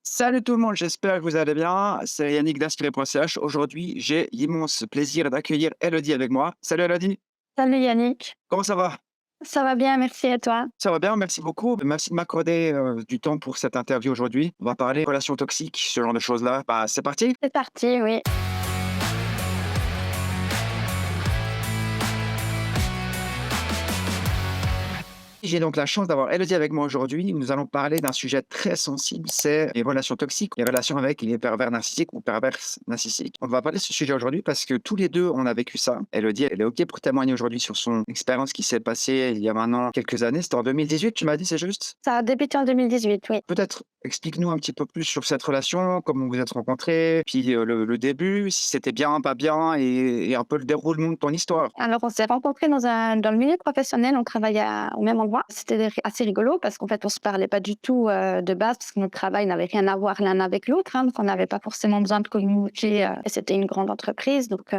Salut tout le monde, j'espère que vous allez bien. C'est Yannick d'Inspiré.ch. Aujourd'hui, j'ai l'immense plaisir d'accueillir Elodie avec moi. Salut Elodie, Salut Yannick, comment ça va? ça va bien, merci et toi? Ça va bien, merci beaucoup. Merci de m'accorder du temps pour cette interview aujourd'hui. On va parler relations toxiques, ce genre de choses-là. Bah, c'est parti. C'est parti, oui. J'ai donc la chance d'avoir Elodie avec moi aujourd'hui. Nous allons parler d'un sujet très sensible, c'est les relations toxiques, les relations avec les pervers narcissiques ou perverses narcissiques. On va parler de ce sujet aujourd'hui parce que tous les deux, on a vécu ça. Elodie, elle est OK pour témoigner aujourd'hui sur son expérience qui s'est passée il y a maintenant quelques années. C'était en 2018, tu m'as dit, c'est juste? Ça a débuté en 2018, oui. Peut-être explique-nous un petit peu plus sur cette relation, comment vous vous êtes rencontrés, puis le début, si c'était bien, pas bien, et un peu le déroulement de ton histoire. Alors, on s'est rencontrés dans le milieu professionnel, on travaillait au même endroit. C'était assez rigolo parce qu'en fait, on se parlait pas du tout de base parce que notre travail n'avait rien à voir l'un avec l'autre, hein, donc on n'avait pas forcément besoin de communiquer. Et c'était une grande entreprise, donc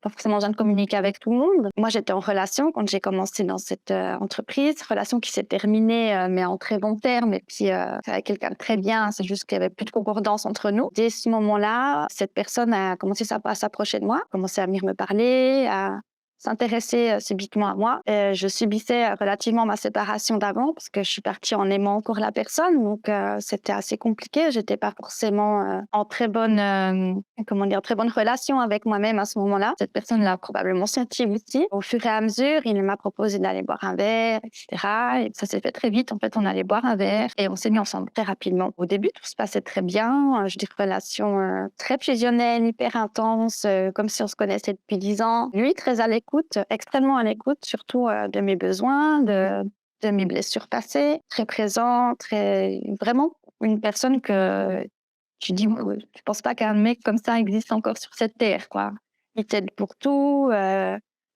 pas forcément besoin de communiquer avec tout le monde. Moi, j'étais en relation quand j'ai commencé dans cette entreprise, relation qui s'est terminée, mais en très bons termes, et puis avec quelqu'un de très bien. C'est juste qu'il y avait plus de concordance entre nous. Dès ce moment-là, cette personne a commencé à s'approcher de moi, commencé à venir me parler, à s'intéresser subitement à moi. Je subissais relativement ma séparation d'avant parce que je suis partie en aimant encore la personne, donc c'était assez compliqué. J'étais pas forcément en très bonne, très bonne relation avec moi-même à ce moment-là. Cette personne l'a probablement senti aussi. Au fur et à mesure, il m'a proposé d'aller boire un verre, etc. Et ça s'est fait très vite. En fait, on allait boire un verre et on s'est mis ensemble très rapidement. Au début, tout se passait très bien. Je dis relation très fusionnelle, hyper intense, comme si on se connaissait depuis 10 ans. Lui, très à l'écoute, extrêmement à l'écoute, surtout de mes besoins, de mes blessures passées, très présent, très vraiment une personne que tu dis: «Ouais, tu penses pas qu'un mec comme ça existe encore sur cette terre, quoi». Il t'aide pour tout,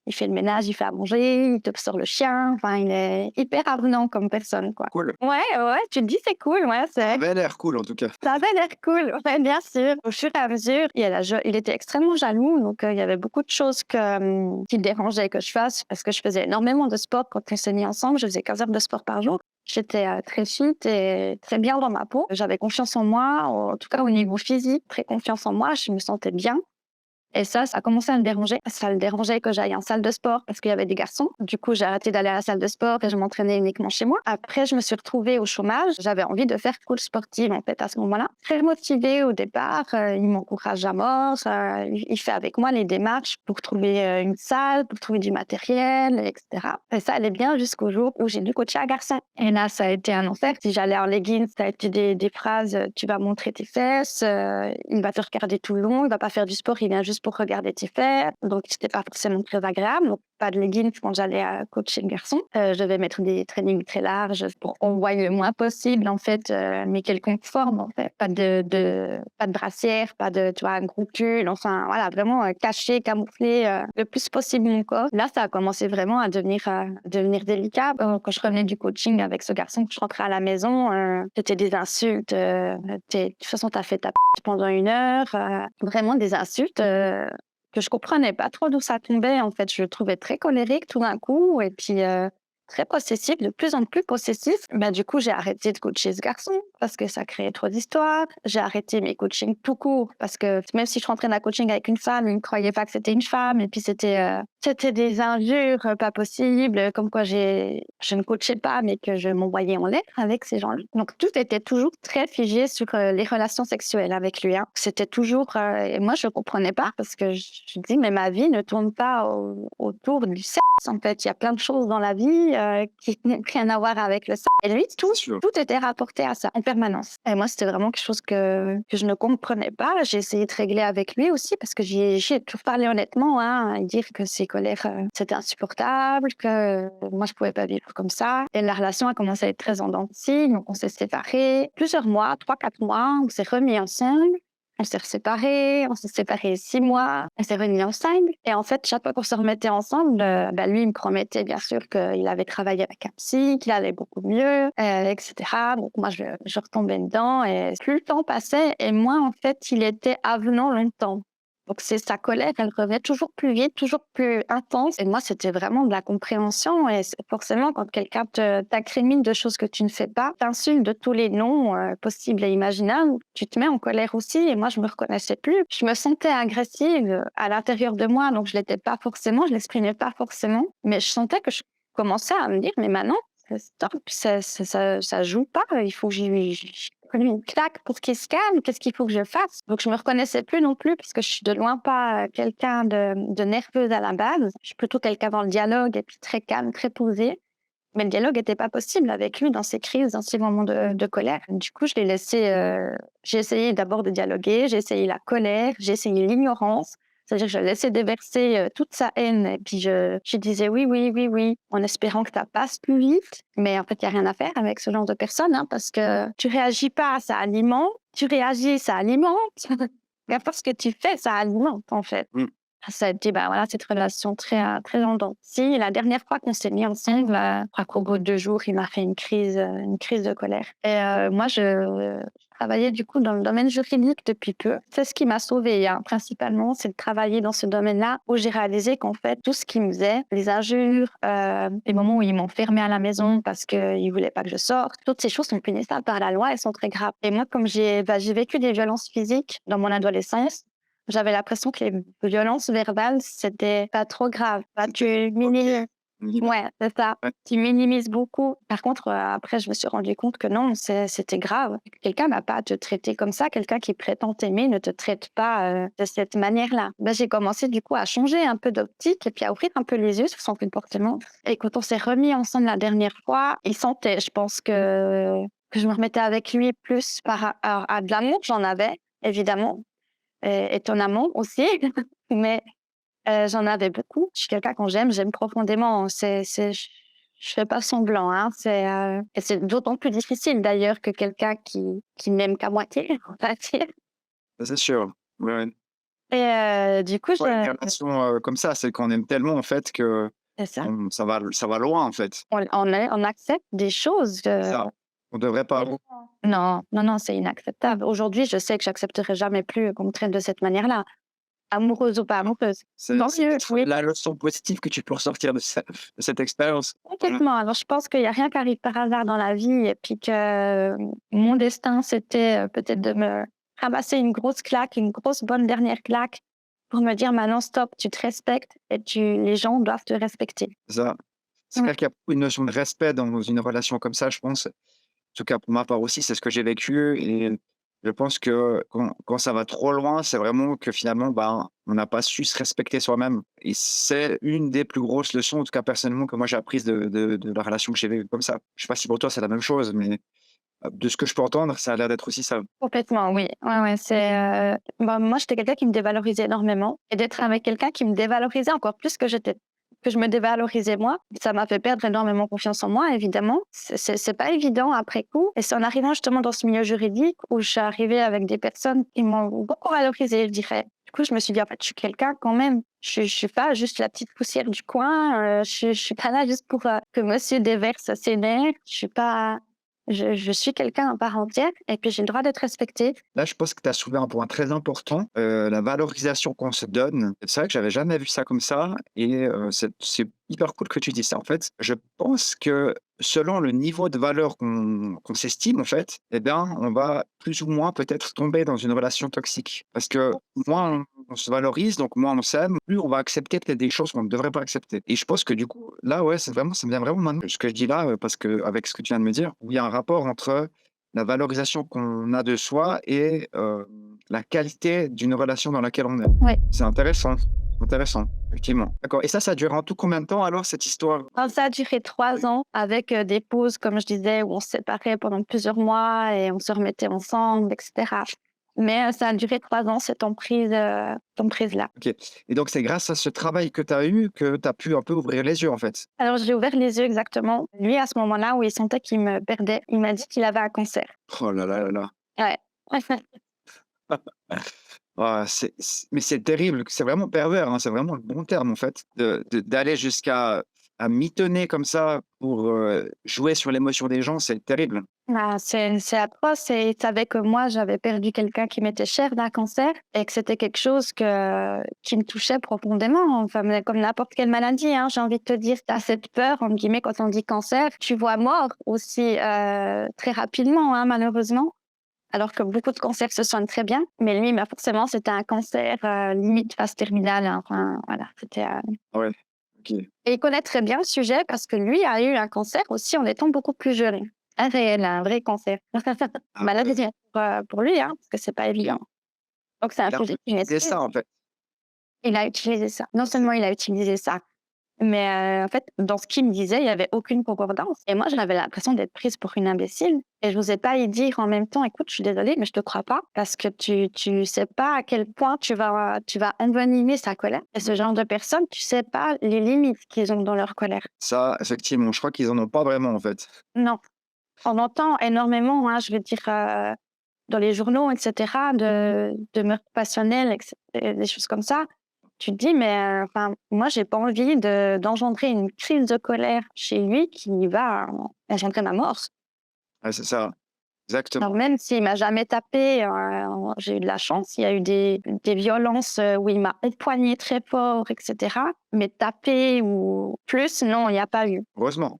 il fait le ménage, il fait à manger, il te sort le chien, enfin, il est hyper avenant comme personne, quoi. Cool. Ouais, ouais, tu te dis: «C'est cool», ouais, Ça c'est avait l'air cool en tout cas. ça avait l'air cool, ouais, bien sûr. Au fur et à mesure, il était extrêmement jaloux, donc il y avait beaucoup de choses qui le dérangeaient que je fasse parce que je faisais énormément de sport quand on s'est mis ensemble. Je faisais 15 heures de sport par jour. J'étais très fit et très bien dans ma peau. J'avais confiance en moi, en tout cas au niveau physique, très confiance en moi. Je me sentais bien. Et ça a commencé à le déranger. Ça le dérangeait que j'aille en salle de sport parce qu'il y avait des garçons. Du coup, j'ai arrêté d'aller à la salle de sport et je m'entraînais uniquement chez moi. Après, je me suis retrouvée au chômage. J'avais envie de faire coach sportive, en fait, à ce moment-là. Très motivée au départ. Il m'encourage à mort. Il fait avec moi les démarches pour trouver une salle, pour trouver du matériel, etc. Et ça allait bien jusqu'au jour où j'ai dû coacher un garçon. Et là, ça a été un enfer. Si j'allais en leggings, ça a été des phrases, tu vas montrer tes fesses, il va te regarder tout le long, il va pas faire du sport, il vient juste pour regarder tes fesses. Donc, c'était pas forcément très agréable. Donc, pas de leggings quand j'allais coacher le garçon. Je devais mettre des trainings très larges pour qu'on voie le moins possible, en fait, mes quelconques formes, en fait. Pas de brassière, pas de, tu vois, un gros pull. Enfin, voilà, vraiment cacher, camoufler le plus possible mon corps. Là, ça a commencé vraiment à devenir délicat. Quand je revenais du coaching avec ce garçon, que je rentrais à la maison, c'était des insultes. De toute façon, t'as fait ta pendant 1 heure. Vraiment des insultes. Que je comprenais pas trop d'où ça tombait, en fait. Je le trouvais très colérique tout d'un coup et puis, très possessif, de plus en plus possessif. Bah, du coup, j'ai arrêté de coacher ce garçon parce que ça créait trop d'histoires. J'ai arrêté mes coachings tout court parce que même si je rentrais dans un coaching avec une femme, il ne croyait pas que c'était une femme et puis c'était des injures, pas possibles, comme quoi je ne coachais pas, mais que je m'envoyais en l'air avec ces gens-là. Donc tout était toujours très figé sur, les relations sexuelles avec lui, hein. C'était toujours, et moi je comprenais pas parce que je dis: «Mais ma vie ne tourne pas autour du sexe, en fait. Il y a plein de choses dans la vie, qui n'ont rien à voir avec le sexe». Et lui, C'est sûr. tout était rapporté à ça, en permanence. Et moi, c'était vraiment quelque chose que je ne comprenais pas. J'ai essayé de régler avec lui aussi parce que j'ai toujours parlé honnêtement, hein, dire que ses colères, c'était insupportable, que moi, je pouvais pas vivre comme ça. Et la relation a commencé à être très en dents de scie, donc on s'est séparés. Plusieurs mois, 3, 4 mois, on s'est remis ensemble. On s'est séparés 6 mois, on s'est remis ensemble. Et en fait, chaque fois qu'on se remettait ensemble, lui, il me promettait bien sûr qu'il avait travaillé avec un psy, qu'il allait beaucoup mieux, etc. Donc moi, je retombais dedans et plus le temps passait et moins, en fait, il était avenant longtemps. Donc c'est sa colère, elle revenait toujours plus vite, toujours plus intense. Et moi, c'était vraiment de la compréhension. Et forcément, quand quelqu'un t'incrimine de choses que tu ne fais pas, t'insulte de tous les noms possibles et imaginables, tu te mets en colère aussi. Et moi, je me reconnaissais plus. Je me sentais agressive à l'intérieur de moi, donc je l'étais pas forcément, je l'exprimais pas forcément. Mais je sentais que je commençais à me dire, mais maintenant, stop, ça joue pas. Il faut que j'y prenais une claque pour qu'il se calme. Qu'est-ce qu'il faut que je fasse? Donc, je me reconnaissais plus non plus parce que je suis de loin pas quelqu'un de nerveuse à la base. Je suis plutôt quelqu'un dans le dialogue et puis très calme, très posé. Mais le dialogue n'était pas possible avec lui dans ces crises, dans ces moments de colère. Du coup, je l'ai laissé. J'ai essayé d'abord de dialoguer, j'ai essayé la colère, j'ai essayé l'ignorance. C'est-à-dire que je laissais déverser toute sa haine et puis je disais oui, oui, oui, oui, en espérant que ça passe plus vite. Mais en fait, il n'y a rien à faire avec ce genre de personne parce que tu réagis pas, ça alimente. Tu réagis, ça alimente. Et à force que tu fais, ça alimente en fait. Mmh. Ça a été voilà, cette relation très en dents de scie. La dernière fois qu'on s'est mis ensemble, je crois qu'au bout de 2 jours, il m'a fait une crise de colère. Et moi, je travaillais du coup dans le domaine juridique depuis peu. C'est ce qui m'a sauvée, principalement, c'est de travailler dans ce domaine-là où j'ai réalisé qu'en fait, tout ce qu'il me faisait, les injures, les moments où ils m'enfermaient à la maison parce qu'ils ne voulaient pas que je sorte, toutes ces choses sont punissables par la loi et sont très graves. Et moi, comme j'ai vécu des violences physiques dans mon adolescence, j'avais l'impression que les violences verbales, c'était pas trop grave. Tu minimises. Ouais, c'est ça. Ouais. Tu minimises beaucoup. Par contre, après, je me suis rendu compte que non, c'était grave. Quelqu'un n'a pas à te traiter comme ça. Quelqu'un qui prétend t'aimer ne te traite pas de cette manière-là. Ben, j'ai commencé du coup à changer un peu d'optique et puis à ouvrir un peu les yeux sur son comportement. Et quand on s'est remis ensemble la dernière fois, il sentait, je pense que je me remettais avec lui plus à de l'amour, j'en avais, évidemment. Étonnamment aussi, mais j'en avais beaucoup. Je suis quelqu'un quand j'aime profondément. Je fais pas semblant, et c'est d'autant plus difficile d'ailleurs que quelqu'un qui n'aime qu'à moitié, on va dire. Ça, c'est sûr. Ouais, ouais. Et du coup, Ouais, une relation, comme ça, c'est qu'on aime tellement en fait que c'est ça. ça va loin en fait. On accepte des choses. Ça, on devrait pas. Non, non, non, c'est inacceptable. Aujourd'hui, je sais que j'accepterai jamais plus qu'on me traite de cette manière-là, amoureuse ou pas amoureuse. C'est Tant c'est mieux, peut-être oui. la leçon positive que tu peux ressortir de cette expérience. Voilà. Complètement. Alors, je pense qu'il y a rien qui arrive par hasard dans la vie et puis que mon destin, c'était peut-être de me ramasser une grosse claque, une grosse bonne dernière claque pour me dire: «Maintenant stop, tu te respectes et les gens doivent te respecter». Ça, c'est Ouais. clair qu'il y a beaucoup une notion de respect dans une relation comme ça, je pense. En tout cas, pour ma part aussi, c'est ce que j'ai vécu et je pense que quand ça va trop loin, c'est vraiment que finalement, ben, on n'a pas su se respecter soi-même et c'est une des plus grosses leçons, en tout cas personnellement, que moi j'ai apprises de la relation que j'ai vécue comme ça. Je sais pas si pour toi c'est la même chose, mais de ce que je peux entendre, ça a l'air d'être aussi ça. Complètement, oui. Ouais, ouais, moi, j'étais quelqu'un qui me dévalorisait énormément et d'être avec quelqu'un qui me dévalorisait encore plus que je me dévalorisais moi, ça m'a fait perdre énormément confiance en moi, évidemment. C'est pas évident après coup et c'est en arrivant justement dans ce milieu juridique où je suis arrivée avec des personnes qui m'ont beaucoup valorisée, je dirais. Du coup, je me suis dit: «En fait, je suis quelqu'un quand même. Je suis pas juste la petite poussière du coin, je suis pas là juste pour, que monsieur déverse ses nerfs. Je suis pas je suis quelqu'un à part entière et puis j'ai le droit d'être respectée». Là, je pense que tu as soulevé un point très important, la valorisation qu'on se donne. C'est vrai que j'avais jamais vu ça comme ça et c'est hyper cool que tu dis ça. En fait, je pense que selon le niveau de valeur qu'on s'estime, en fait, eh bien, on va plus ou moins peut-être tomber dans une relation toxique. Parce que moins on se valorise, donc moins on s'aime, plus on va accepter peut-être des choses qu'on ne devrait pas accepter. Et je pense que du coup, là, ouais, c'est vraiment ça me vient vraiment maintenant, ce que je dis là, parce qu'avec ce que tu viens de me dire, où il y a un rapport entre la valorisation qu'on a de soi et la qualité d'une relation dans laquelle on est. Ouais. C'est intéressant, effectivement. D'accord et ça a duré en tout combien de temps alors cette histoire? Alors ça a duré 3 ans avec, des pauses, comme je disais, où on se séparait pendant plusieurs mois et on se remettait ensemble et cetera. Mais, ça a duré 3 ans cette emprise-là. OK et donc c'est grâce à ce travail que tu as eu que tu as pu un peu ouvrir les yeux en fait? Alors j'ai ouvert les yeux exactement. Lui, à ce moment-là où il sentait qu'il me perdait, il m'a dit qu'il avait un cancer. Oh là là là là. Ouais. Ah, mais c'est terrible, c'est vraiment pervers, hein, c'est vraiment le bon terme en fait, d'aller jusqu'à à mitonner comme ça pour, jouer sur l'émotion des gens, c'est terrible. Ah, c'est atroce et il savait que moi, j'avais perdu quelqu'un qui m'était cher d'un cancer et que c'était quelque chose qui me touchait profondément. Enfin, mais comme n'importe quelle maladie, hein, j'ai envie de te dire, tu as cette peur, entre guillemets, quand on dit cancer, tu vois mort aussi très rapidement, hein, malheureusement. Alors que beaucoup de cancers se soignent très bien. Mais lui, bah, forcément, c'était un cancer limite phase terminale, hein. Enfin, voilà, c'était. Ah ouais, OK. Et il connaît très bien le sujet parce que lui a eu un cancer aussi en étant beaucoup plus jeune. Un réel, un vrai cancer. Ah ouais, Maladie pour lui, hein, parce que c'est pas évident. OK. Donc c'est un Il a sujet qui utilisé m'excuse. ça, en fait. Il a utilisé ça. Non C'est seulement il a utilisé ça, mais en fait, dans ce qu'il me disait, il y avait aucune concordance et moi, j'avais l'impression d'être prise pour une imbécile et je n'osais pas lui dire en même temps: «Écoute, je suis désolée, mais je te crois pas parce que tu sais pas à quel point tu vas envenimer sa colère» et ce genre de personnes, tu sais pas les limites qu'ils ont dans leur colère. ça, effectivement, je crois qu'ils en ont pas vraiment, en fait. Non, on entend énormément, hein, je veux dire, dans les journaux et cetera, de meurtres passionnels et des choses comme ça. Tu te dis: «Mais enfin, moi, j'ai pas envie d'engendrer une crise de colère chez lui qui va engendrer ma mort». Ouais, c'est ça, Alors exactement. même s'il m'a jamais tapé, j'ai eu de la chance, il y a eu des violences, où il m'a empoignée très fort et cetera, mais taper ou plus, non, il y a pas eu. Heureusement.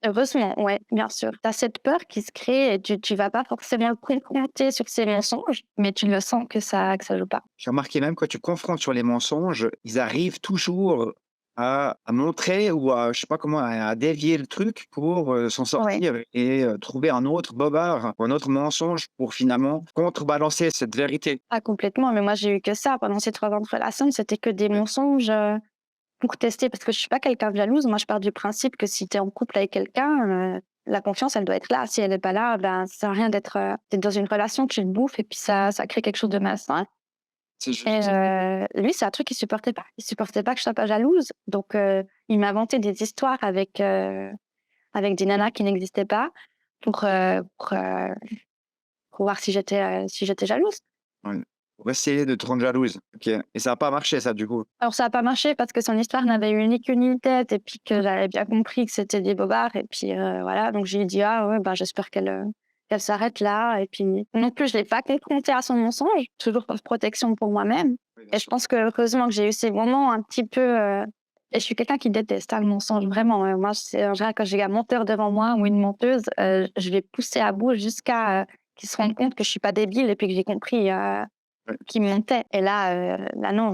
Heureusement, ouais, bien sûr. Tu as cette peur qui se crée et tu vas pas forcément le confronter sur ces mensonges, mais tu le sens que ça joue pas. J'ai remarqué même quand tu confrontes sur les mensonges, ils arrivent toujours à montrer ou à je sais pas comment, à dévier le truc pour, s'en Ouais. sortir et trouver un autre bobard ou un autre mensonge pour finalement contrebalancer cette vérité. Ah complètement, mais moi j'ai eu que ça pendant ces 3 ans de relation, c'était que des mensonges, pour tester parce que je suis pas quelqu'un de jalouse. Moi, je pars du principe que si tu es en couple avec quelqu'un, la confiance, elle doit être là. Si elle est pas là, ben, ça sert à rien d'être dans une relation, tu te bouffes et puis ça crée quelque chose de malsain. C'est Et juste. lui, c'est un truc qu'il supportait pas. Il supportait pas que je sois pas jalouse, donc il m'inventait des histoires avec des nanas qui n'existaient pas pour voir si j'étais jalouse. Ouais. Pour essayer de te rendre jalouse. OK et ça a pas marché ça du coup? Alors ça a pas marché parce que son histoire n'avait eu ni queue ni tête et puis que j'avais bien compris que c'était des bobards et puis voilà, donc je lui ai dit: «Ah ouais, ben j'espère qu'elle s'arrête là» et puis non plus je l'ai pas confrontée à son mensonge, toujours par protection pour moi-même Oui, bien et je sûr. pense que heureusement que j'ai eu ces moments un petit peu, et je suis quelqu'un qui déteste, hein, le mensonge vraiment, moi c'est en général quand j'ai un menteur devant moi ou une menteuse, je vais pousser à bout jusqu'à, qu'ils se rendent compte que je suis pas débile et puis que j'ai compris, Ouais. qui montait et là non,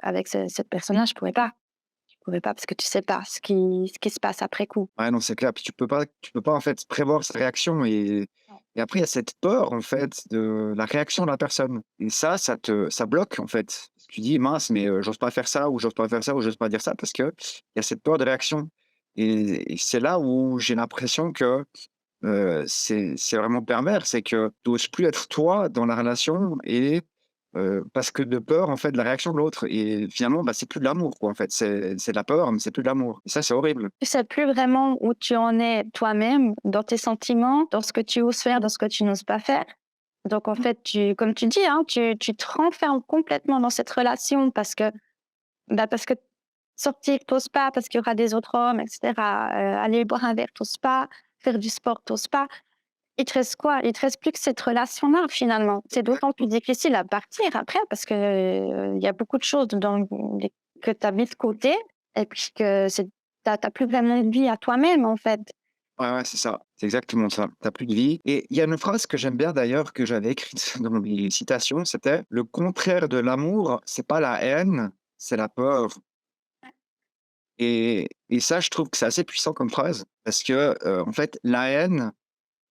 avec cette personne-là, je pouvais pas. Je pouvais pas parce que tu sais pas ce qui se passe après coup. Ouais, non, c'est clair. Puis tu peux pas en fait prévoir sa réaction Non. et après il y a cette peur en fait de la réaction de la personne et ça bloque en fait. Tu dis: «Mince, mais j'ose pas faire ça ou j'ose pas faire ça ou j'ose pas dire ça» parce que il y a cette peur de réaction et c'est là où j'ai l'impression que, c'est vraiment pervers. C'est que tu oses plus être toi dans la relation et parce que de peur en fait de la réaction de l'autre et finalement, bah, c'est plus de l'amour quoi en fait. C'est de la peur, mais c'est plus de l'amour et ça, c'est horrible. Tu sais plus vraiment où tu en es toi-même, dans tes sentiments, dans ce que tu oses faire, dans ce que tu n'oses pas faire. Donc en fait, comme tu dis, hein, tu te renfermes complètement dans cette relation parce que sortir, tu pas, parce qu'il y aura des autres hommes et cetera, aller boire un verre, tu pas, faire du sport, tu pas. Il te reste quoi? Il te reste plus que cette relation-là, finalement. C'est d'autant plus difficile à partir après parce que, il y a beaucoup de choses que tu as mis de côté et puis que tu as plus vraiment de vie à toi-même, en fait. Ouais, ouais, c'est ça, c'est exactement ça. Tu plus de vie et il y a une phrase que j'aime bien d'ailleurs, que j'avais écrite dans mes citations, c'était: «Le contraire de l'amour, c'est pas la haine, c'est la peur» et ça, je trouve que c'est assez puissant comme phrase parce que, en fait, la haine,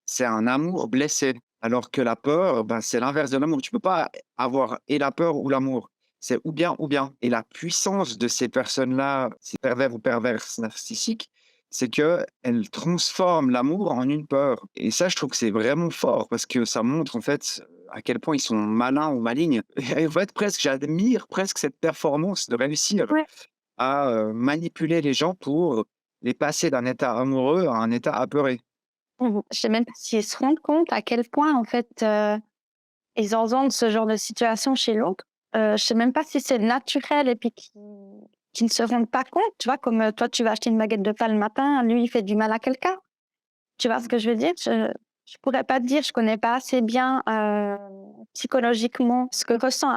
c'est un amour blessé, alors que la peur, ben, c'est l'inverse de l'amour. Tu peux pas avoir et la peur ou l'amour. C'est ou bien et la puissance de ces personnes-là, ces pervers ou perverses narcissiques, c'est qu'elles transforment l'amour en une peur et ça, je trouve que c'est vraiment fort parce que ça montre, en fait, à quel point ils sont malins ou malignes et en fait, presque, j'admire presque cette performance de réussir Ouais. à, manipuler les gens pour les passer d'un état amoureux à un état apeuré. Je sais même pas s'ils se rendent compte à quel point, en fait, ils engendrent ce genre de situation chez l'autre. Je sais même pas si c'est naturel et puis qui ne se rendent pas compte, tu vois, comme toi, tu vas acheter une baguette de pain le matin, lui, il fait du mal à quelqu'un. Tu vois ce que je veux dire? Je pourrais pas te dire, je connais pas assez bien, psychologiquement ce que ressent,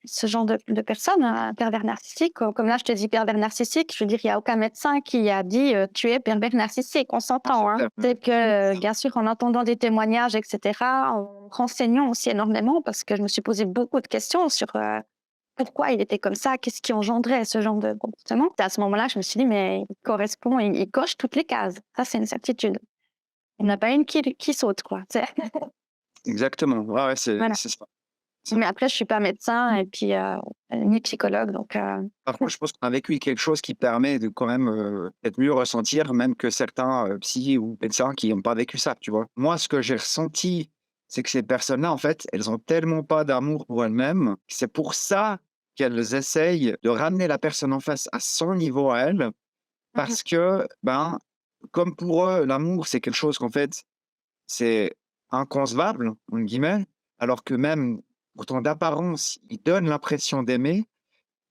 ce genre de personne, un pervers narcissique. Comme là, je te dis pervers narcissique, je veux dire, il y a aucun médecin qui a dit, «Tu es pervers narcissique», on s'entend, hein. Clair. C'est que, bien sûr, en entendant des témoignages et cetera, en me renseignant aussi énormément parce que je me suis posé beaucoup de questions sur, pourquoi il était comme ça, qu'est-ce qui engendrait ce genre de comportement? C'est à ce moment-là que je me suis dit: «Mais il correspond, il coche toutes les cases». Ça, c'est une certitude. Il n'y en a pas une qui saute, quoi, tu sais? Exactement. Ouais, ouais, Voilà. c'est ça. Ça. Mais après, je suis pas médecin et puis, ni psychologue, donc Par contre, je pense qu'on a vécu quelque chose qui permet de quand même, peut-être mieux ressentir même que certains, psy ou médecins qui n'ont pas vécu ça, tu vois? Moi, ce que j'ai ressenti, c'est que ces personnes-là, en fait, elles ont tellement pas d'amour pour elles-mêmes, que c'est pour ça qu'elles essayent de ramener la personne en face à son niveau à elle, Mmh. parce que, ben, comme pour eux, l'amour, c'est quelque chose qu'en fait, c'est «inconcevable» entre guillemets, alors que même pourtant d'apparence, ils donnent l'impression d'aimer,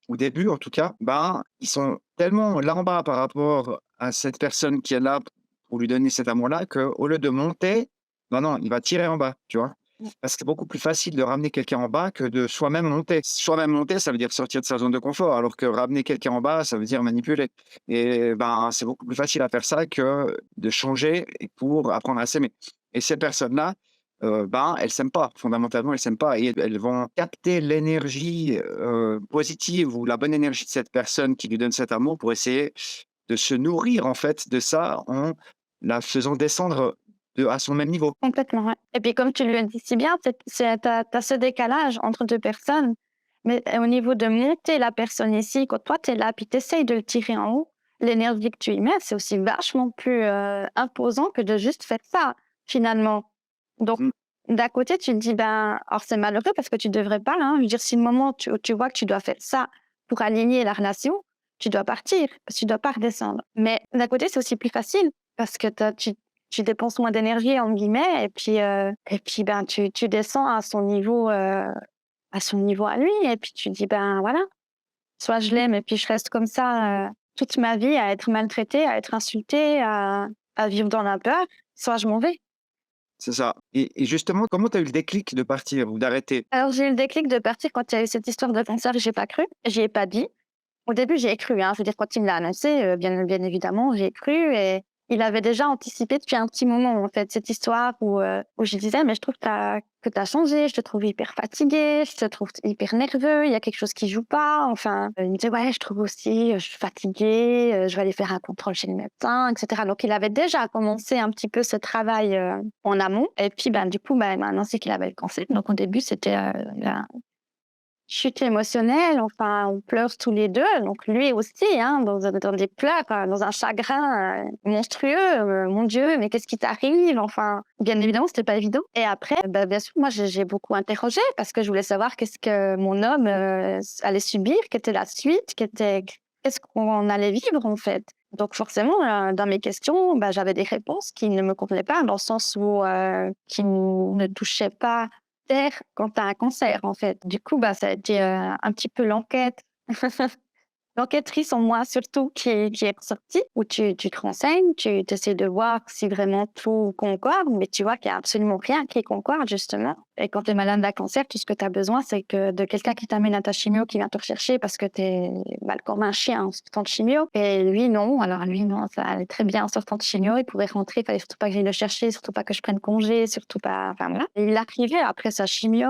au début, en tout cas, ben, ils sont tellement là en bas par rapport à cette personne qui est là pour lui donner cet amour-là, qu'au lieu de monter, ben non, il va tirer en bas, tu vois? Mmh. Parce que c'est beaucoup plus facile de ramener quelqu'un en bas que de soi-même monter. Soi-même monter, ça veut dire sortir de sa zone de confort, alors que ramener quelqu'un en bas, ça veut dire manipuler. Et ben, c'est beaucoup plus facile à faire ça que de changer et pour apprendre à s'aimer. Et ces personnes-là, ben, elles s'aiment pas. Fondamentalement, elles s'aiment pas et elles vont capter l'énergie, positive ou la bonne énergie de cette personne qui lui donne cet amour pour essayer de se nourrir, en fait, de ça en la faisant descendre à son même niveau. Complètement, ouais. Et puis comme tu le dis si bien, tu as ce décalage entre 2 personnes, mais au niveau de monter la personne ici, quand toi tu es là, puis tu essayes de le tirer en haut, l'énergie que tu y mets, c'est aussi vachement plus, imposant que de juste faire ça, finalement. Donc Mmh, d'un côté, tu te dis: «Ben» alors c'est malheureux parce que tu devrais pas, hein. Je veux dire, si le moment tu vois que tu dois faire ça pour aligner la relation, tu dois partir, parce que tu dois pas redescendre. Mais d'un côté, c'est aussi plus facile parce que tu dépenses moins d'énergie entre guillemets et puis, ben, tu descends à son niveau à lui et puis tu dis: «Ben, voilà, soit je l'aime et puis je reste comme ça, toute ma vie à être maltraitée, à être insultée, à vivre dans la peur, soit je m'en vais». c'est ça et justement, comment tu as eu le déclic de partir ou d'arrêter? Alors j'ai eu le déclic de partir quand il y a eu cette histoire de cancer, j'ai pas cru, j'y ai pas dit. Au début, j'y ai cru, hein. Je veux dire, quand il me l'a annoncé, bien évidemment, j'y ai cru et il avait déjà anticipé depuis un petit moment, en fait, cette histoire où je lui disais: «Mais je trouve que tu as changé, je te trouve hyper fatigué, je te trouve hyper nerveux, il y a quelque chose qui joue pas». Enfin, il me disait: «Ouais, je trouve aussi, je suis fatigué, je vais aller faire un contrôle chez le médecin» et cetera. Donc il avait déjà commencé un petit peu ce travail, en amont et puis, ben, du coup, ben, il m'a annoncé qu'il avait le cancer. Donc au début, c'était, chute émotionnelle, enfin, on pleure tous les 2, donc lui aussi, hein, dans des pleurs, dans un chagrin, monstrueux, «Mon Dieu, mais qu'est-ce qui t'arrive?» Enfin, bien évidemment, c'était pas évident et après, bah, bien sûr, moi, j'ai beaucoup interrogé parce que je voulais savoir qu'est-ce que mon homme, allait subir, qu'était la suite, qu'est-ce qu'on allait vivre, en fait. Donc forcément, dans mes questions, bah, j'avais des réponses qui ne me convenaient pas dans le sens où, qui ne touchaient pas terre quand tu as un cancer, en fait. Du coup, bah, ça a été, un petit peu l'enquête l'enquêtrice en moi surtout qui est ressortie, où tu te renseignes, tu essaies de voir si vraiment tout concorde, mais tu vois qu'il y a absolument rien qui concorde justement et quand tu es malade d'un cancer, tout ce que tu as besoin, c'est que de quelqu'un qui t'amène à ta chimio, qui vient te rechercher parce que tu es mal comme un chien en sortant de chimio et lui non. Alors lui non, ça allait très bien en sortant de chimio, il pouvait rentrer, il fallait surtout pas que j'aille le chercher, surtout pas que je prenne congé, surtout pas enfin voilà et il arrivait après sa chimio,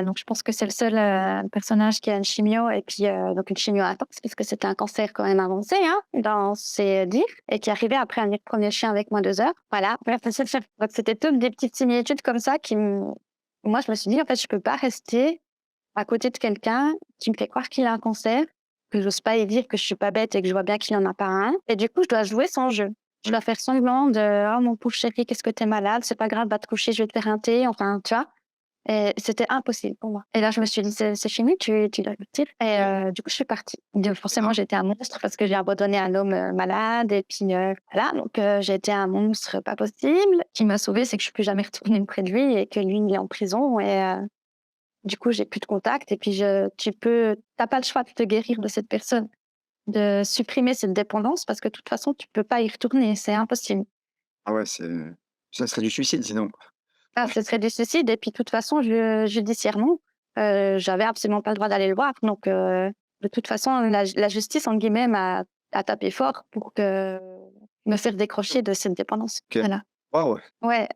donc je pense que c'est le seul, personnage qui a une chimio et puis, donc une chimio intense puisque c'était un cancer quand même avancé, hein, dans ses dires et qui arrivait après à venir promener le chien avec moi 2 heures. Voilà, donc c'était toutes des petites similitudes comme ça qui me moi, je me suis dit: «En fait, je peux pas rester à côté de quelqu'un qui me fait croire qu'il a un cancer, que j'ose pas lui dire que je suis pas bête et que je vois bien qu'il en a pas un et du coup, je dois jouer son jeu. Je dois faire semblant de: «Oh mon pauvre chéri, qu'est-ce que tu es malade? C'est pas grave, va te coucher, je vais te faire un thé», enfin, tu vois? Et c'était impossible pour moi. Et là, je me suis dit: «C'est fini, tu dois partir» et du coup, je suis partie. Donc forcément, j'étais un monstre parce que j'ai abandonné un homme, malade et puis, voilà, donc j'ai été un monstre pas possible. Ce qui m'a sauvée, c'est que je suis plus jamais retournée près de lui et que lui, il est en prison et du coup, j'ai plus de contact et puis tu as pas le choix de te guérir de cette personne. de supprimer cette dépendance parce que de toute façon, tu peux pas y retourner, c'est impossible. Ah ouais, ça serait du suicide sinon. Ah, ce serait du suicide et puis de toute façon, judiciairement, j'avais absolument pas le droit d'aller le voir donc de toute façon, la justice, entre guillemets, a tapé fort pour que me faire décrocher de cette dépendance. OK. Voilà. Waouh! Ouais.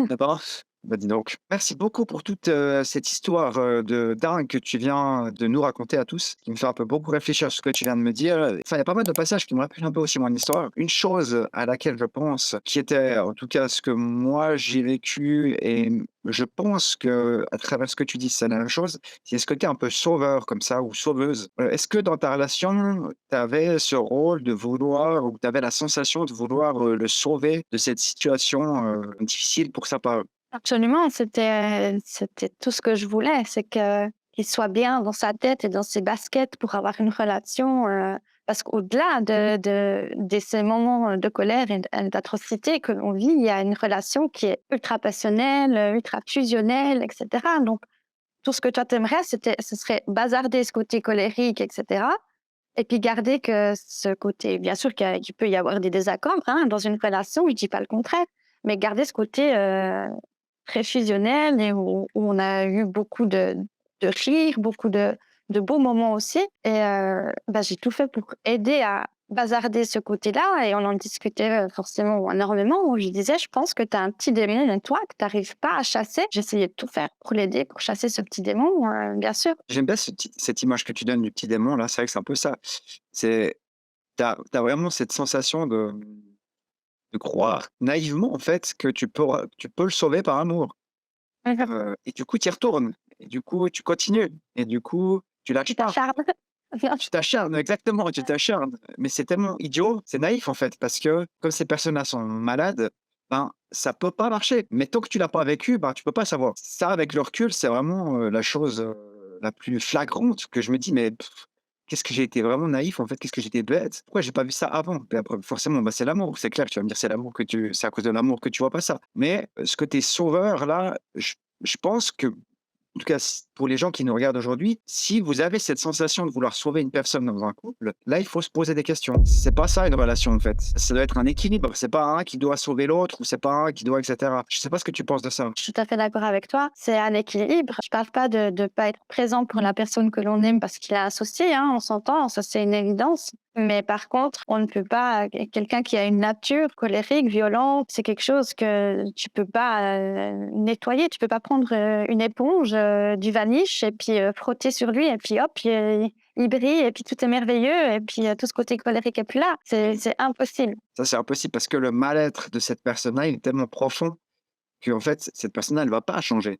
D'accord. Bah, dis donc. Merci beaucoup pour toute, cette histoire, de dingue que tu viens de nous raconter à tous, qui me fait un peu beaucoup réfléchir à ce que tu viens de me dire. Enfin, il y a pas mal de passages qui me rappellent un peu aussi mon histoire. Une chose à laquelle je pense, qui était en tout cas ce que moi j'ai vécu et je pense que à travers ce que tu dis, c'est la même chose, c'est ce côté un peu sauveur comme ça ou sauveuse. Est-ce que dans ta relation, tu avais ce rôle de vouloir ou tu avais la sensation de vouloir, le sauver de cette situation, difficile pour sa part? Absolument, c'était tout ce que je voulais, c'est que qu'il soit bien dans sa tête et dans ses baskets pour avoir une relation, parce qu'au-delà de ces moments de colère et d'atrocité que l'on vit, il y a une relation qui est ultra passionnelle, ultra fusionnelle et cetera. Donc tout ce que toi t'aimerais, ce serait bazarder ce côté colérique et cetera et puis garder que ce côté bien sûr qu'il peut y avoir des désaccords, hein, dans une relation, je dis pas le contraire, mais garder ce côté, très fusionnel et où on a eu beaucoup de rires, beaucoup de beaux moments aussi et bah, j'ai tout fait pour aider à bazarder ce côté-là et on en discutait, forcément énormément où je lui disais: «Je pense que tu as un petit démon en toi que tu arrives pas à chasser». J'essayais de tout faire pour l'aider, pour chasser ce petit démon, bien sûr. J'aime bien cette image que tu donnes du petit démon là, c'est vrai que c'est un peu ça. C'est tu as vraiment cette sensation de croire naïvement en fait que tu peux le sauver par amour, et du coup tu y retournes et du coup tu continues et du coup tu Tu lâches pas. t'acharnes. Tu t'acharnes, exactement, tu t'acharnes, mais c'est tellement idiot, c'est naïf en fait parce que comme ces personnes-là sont malades, ben, ça peut pas marcher. Mais tant que tu l'as pas vécu, ben, tu peux pas savoir. Ça, avec le recul, c'est vraiment, la chose, la plus flagrante que je me dis: «Mais qu'est-ce que j'ai été vraiment naïf en fait, qu'est-ce que j'étais bête. Pourquoi j'ai pas vu ça avant?» Puis après forcément, bah, c'est l'amour, c'est clair, tu vas me dire: «C'est à cause de l'amour que tu vois pas ça». Mais, ce côté sauveur là, je pense que en tout cas, pour les gens qui nous regardent aujourd'hui, si vous avez cette sensation de vouloir sauver une personne dans un couple, là, il faut se poser des questions. C'est pas ça une relation, en fait. Ça doit être un équilibre. C'est pas un qui doit sauver l'autre ou c'est pas un qui doit, etc. Je sais pas ce que tu penses de ça. Je suis tout à fait d'accord avec toi. C'est un équilibre. Je parle pas de pas être présent pour la personne que l'on aime parce qu'il est associé, hein, on s'entend, ça c'est une évidence. Mais par contre, on ne peut pas quelqu'un qui a une nature colérique, violente, c'est quelque chose que tu peux pas, nettoyer. Tu peux pas prendre, une éponge, du vanish et puis, frotter sur lui et puis hop, il brille et puis tout est merveilleux et puis, tout ce côté colérique est plus là. C'est impossible. Ça, c'est impossible parce que le mal-être de cette personne-là, il est tellement profond qu'en fait, cette personne-là, elle va pas changer.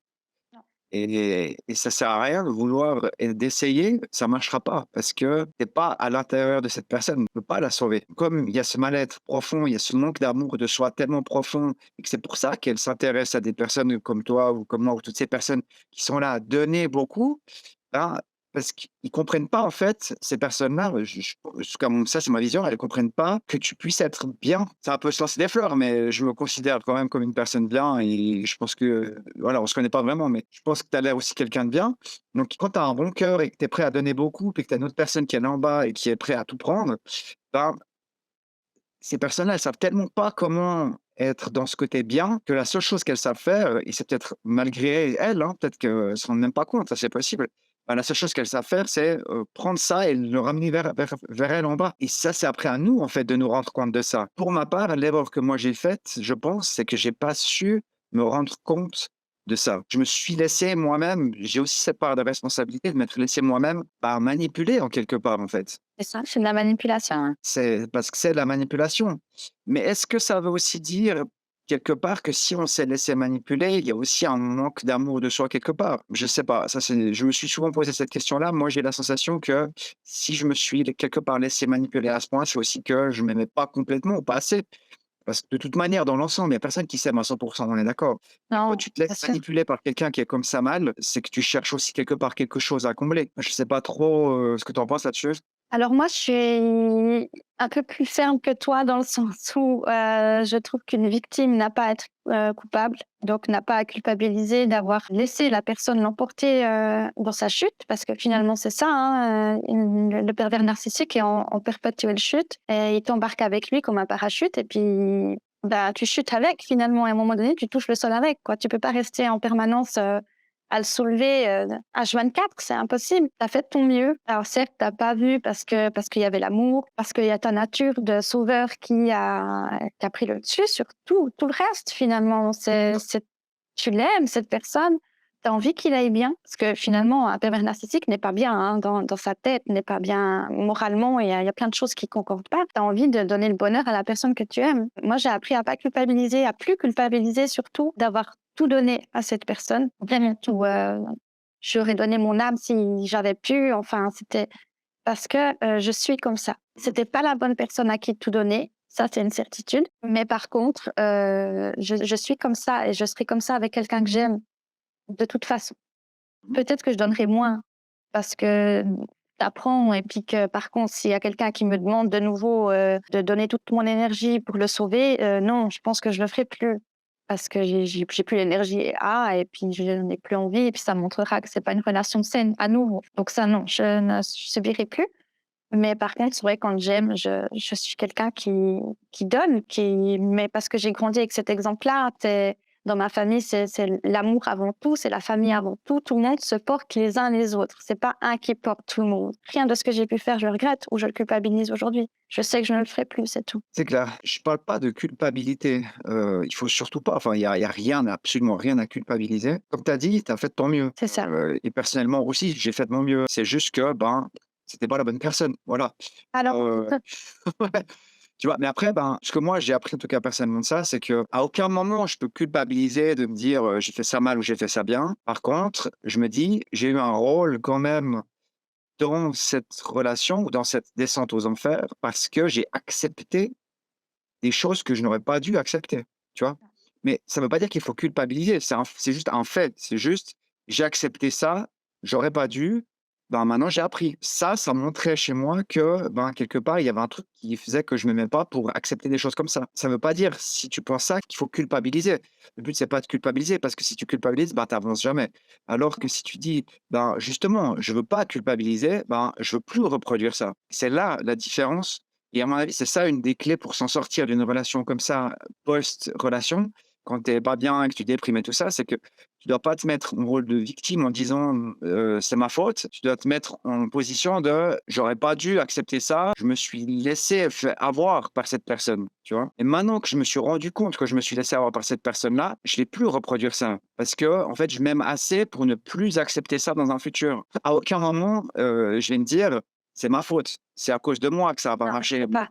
Et ça sert à rien de vouloir et d'essayer, ça marchera pas parce que tu es pas à l'intérieur de cette personne, tu peux pas la sauver. Comme il y a ce mal-être profond, il y a ce manque d'amour de soi tellement profond et que c'est pour ça qu'elle s'intéresse à des personnes comme toi ou comme moi ou toutes ces personnes qui sont là à donner beaucoup, ben, parce qu'ils comprennent pas en fait, ces personnes-là, comme ça c'est ma vision, elles comprennent pas que tu puisses être bien. Ça un peu se lancer des fleurs, mais je me considère quand même comme une personne bien et je pense que, voilà, on se connaît pas vraiment, mais je pense que tu as l'air aussi quelqu'un de bien. Donc quand tu as un bon cœur et que tu es prêt à donner beaucoup, puis que tu as une autre personne qui est là en bas et qui est prêt à tout prendre, ben, ces personnes-là, elles savent tellement pas comment être dans ce côté bien que la seule chose qu'elles savent faire, et c'est peut-être malgré elles, hein, peut-être qu'elles ne se rendent même pas compte, ça c'est possible. Bah, la seule chose qu'elles savent faire, c'est, prendre ça et le ramener vers elles en bas et ça, c'est après à nous, en fait, de nous rendre compte de ça. Pour ma part, l'erreur que moi j'ai faite, je pense, c'est que j'ai pas su me rendre compte de ça. Je me suis laissé moi-même j'ai aussi cette part de responsabilité de m'être laissé moi-même, bah, manipuler en quelque part, en fait. C'est ça, c'est de la manipulation, hein. C'est parce que c'est de la manipulation. Mais est-ce que ça veut aussi dire, quelque part, que si on s'est laissé manipuler, il y a aussi un manque d'amour de soi quelque part? Je sais pas, ça c'est je me suis souvent posé cette question-là. Moi, j'ai la sensation que si je me suis quelque part laissé manipuler à ce point, c'est aussi que je m'aimais pas complètement ou pas assez. Parce que de toute manière, dans l'ensemble, il y a personne qui s'aime à 100, on est d'accord. Et quand Non, tu te bien laisses sûr. manipuler par quelqu'un qui est comme ça mal, c'est que tu cherches aussi quelque part quelque chose à combler. Je sais pas trop, ce que tu en penses là-dessus? Alors moi, je suis un peu plus ferme que toi dans le sens où, je trouve qu'une victime n'a pas à être, coupable, donc n'a pas à culpabiliser d'avoir laissé la personne l'emporter, dans sa chute parce que finalement c'est ça, hein, le pervers narcissique est en perpétuelle chute et il t'embarque avec lui comme un parachute et puis, bah, tu chutes avec finalement et à un moment donné, tu touches le sol avec, quoi. Tu peux pas rester en permanence, à le soulever, H24, c'est impossible. Tu as fait de ton mieux. Alors certes, tu as pas vu parce qu'il y avait l'amour, parce qu'il y a ta nature de sauveur qui a pris le dessus sur tout le reste finalement. C'est tu l'aimes cette personne, tu as envie qu'il aille bien parce que finalement un pervers narcissique n'est pas bien, hein, dans sa tête, n'est pas bien moralement et il y a plein de choses qui concordent pas. Tu as envie de donner le bonheur à la personne que tu aimes. Moi, j'ai appris à pas culpabiliser, à plus culpabiliser surtout d'avoir tout donné à cette personne, vraiment tout, j'aurais donné mon âme si j'avais pu, enfin, c'était parce que, je suis comme ça. C'était pas la bonne personne à qui tout donner, ça, c'est une certitude. Mais par contre, je suis comme ça et je serai comme ça avec quelqu'un que j'aime, de toute façon. Peut-être que je donnerai moins parce que tu et puis que, par contre, s'il y a quelqu'un qui me demande de nouveau, de donner toute mon énergie pour le sauver, non, je pense que je le ferai plus parce que j'ai plus l'énergie et puis je n'ai plus envie et puis ça montrera que c'est pas une relation saine à nouveau. Donc ça, non, je ne subirai plus. Mais par contre, c'est vrai, quand j'aime, je suis quelqu'un qui donne, mais parce que j'ai grandi avec cet exemple-là. Dans ma famille, c'est l'amour avant tout, c'est la famille avant tout. Tout le monde se porte les uns les autres. C'est pas un qui porte tout le monde. Rien de ce que j'ai pu faire, je le regrette ou je le culpabilise aujourd'hui. Je sais que je ne le ferai plus, c'est tout. C'est clair. Je parle pas de culpabilité, il faut surtout pas, enfin, il y a rien, absolument rien à culpabiliser. Comme tu as dit, tu as fait de ton mieux, C'est ça. et personnellement aussi, j'ai fait de mon mieux. C'est juste que, ben, c'était pas la bonne personne, voilà. Alors, Ouais. Tu vois? Mais après, ben, ce que moi j'ai appris en tout cas personnellement de ça, c'est qu'à aucun moment je peux culpabiliser de me dire, «J'ai fait ça mal» ou «J'ai fait ça bien». Par contre, je me dis: «J'ai eu un rôle quand même dans cette relation ou dans cette descente aux enfers parce que j'ai accepté des choses que je n'aurais pas dû accepter», tu vois? Mais ça ne veut pas dire qu'il faut culpabiliser, c'est juste un fait. C'est juste: «J'ai accepté ça, j'aurais pas dû, ben, maintenant j'ai appris». Ça montrait chez moi que, ben, quelque part, il y avait un truc qui faisait que je m'aimais pas pour accepter des choses comme ça. Ça ne veut pas dire, si tu penses ça, qu'il faut culpabiliser. Le but, c'est pas de culpabiliser parce que si tu culpabilises, ben, tu avances jamais. Alors que si tu dis: «Ben, justement, je veux pas culpabiliser, ben, je veux plus reproduire ça». C'est là la différence et à mon avis, c'est ça une des clés pour s'en sortir d'une relation comme ça, post-relation, quand tu es pas bien et que tu déprimes et tout ça, c'est que tu dois pas te mettre en rôle de victime en disant, «C'est ma faute». Tu dois te mettre en position de: «J'aurais pas dû accepter ça, je me suis laissé avoir par cette personne», tu vois? Et maintenant que je me suis rendu compte que je me suis laissé avoir par cette personne-là, je vais plus reproduire ça parce que en fait, je m'aime assez pour ne plus accepter ça dans un futur. À aucun moment, je vais me dire: «C'est ma faute, c'est à cause de moi que ça a pas non, je marché» peux pas.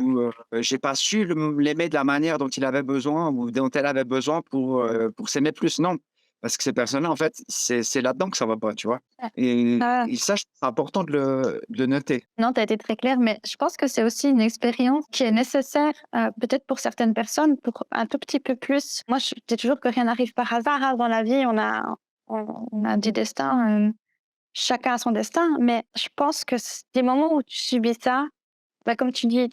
ou «J'ai pas su l'aimer de la manière dont il avait besoin ou dont elle avait besoin pour s'aimer plus». Non, parce que ces personnes-là, en fait, c'est là-dedans que ça va pas, tu vois? Et ça, je trouve c'est important de le noter. Non, tu as été très clair, mais je pense que c'est aussi une expérience qui est nécessaire, peut-être pour certaines personnes, pour un tout petit peu plus. Moi, je dis toujours que rien n'arrive par hasard, hein, dans la vie. On a des destins, chacun a son destin, mais je pense que des moments où tu subis ça, bah, comme tu dis,